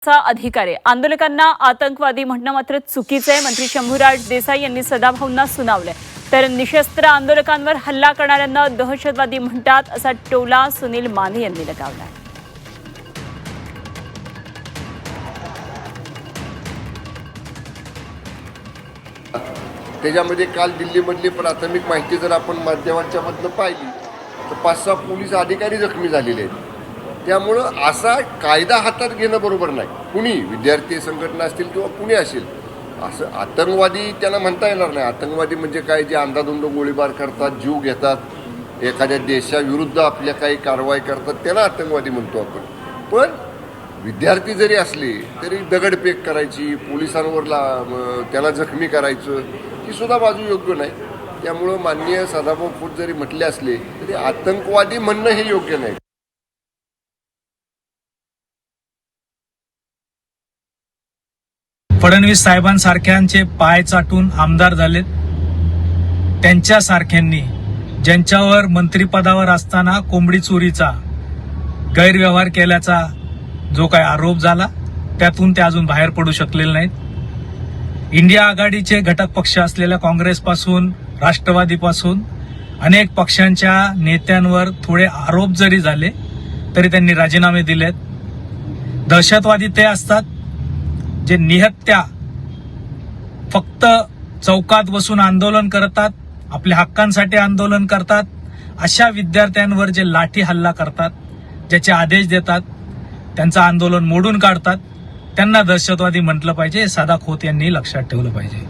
चा अधिकार आहे। आंदोलकांना आतंकवादी म्हणणं मात्र चुकीचं आहे। मंत्री शंभूराज देसाई यांनी सदाभाऊंना सुनावलंय। तर निशस्त्र आंदोलकांवर हल्ला करणाऱ्यांना दहशतवादी म्हणतात असा टोला सुनील माने यांनी लगावलाय। त्याच्यामध्ये काल दिल्लीमधली प्राथमिक माहिती जर आपण माध्यमांच्या मधनं पाहिली तर 5-6 पोलीस अधिकारी जखमी झालेले आहेत। त्यामुळं असा कायदा हातात घेणं बरोबर नाही। कुणी विद्यार्थी संघटना असतील किंवा कुणी असेल असं आतंकवादी त्यांना म्हणता येणार नाही। आतंकवादी म्हणजे काय, जे अंधाधुंद गोळीबार करतात, जीव घेतात, एखाद्या देशाविरुद्ध आपल्या काही कारवाई करतात, त्याला आतंकवादी म्हणतो आपण। पण विद्यार्थी जरी असले तरी दगडफेक करायची, पोलिसांवर त्याला जखमी करायचं ही सुद्धा बाजू योग्य नाही। त्यामुळं माननीय सदाभाऊ खोत जरी म्हटले असले तरी आतंकवादी म्हणणं हे योग्य नाही। फडणवीस साहेबांसारख्यांचे पाय चाटून आमदार झालेत, त्यांच्यासारख्यांनी ज्यांच्यावर मंत्रिपदावर असताना कोंबडी चोरीचा गैरव्यवहार केल्याचा जो काही आरोप झाला त्यातून ते अजून बाहेर पडू शकलेले नाहीत। इंडिया आघाडीचे घटक पक्ष असलेल्या काँग्रेसपासून राष्ट्रवादीपासून अनेक पक्षांच्या नेत्यांवर थोडे आरोप जरी झाले तरी त्यांनी राजीनामे दिलेत। दहशतवादी ते असतात जे निहत्या फक्त चौकात बसून आंदोलन करतात, आपल्या हक्कांसाठी आंदोलन करतात, अशा विद्यार्थ्यांवर जे लाठी हल्ला करतात, ज्याचे आदेश देतात, त्यांचं आंदोलन मोडून काढतात, त्यांना दहशतवादी म्हटलं पाहिजे। हे सदा खोत यांनी लक्षात ठेवलं पाहिजे।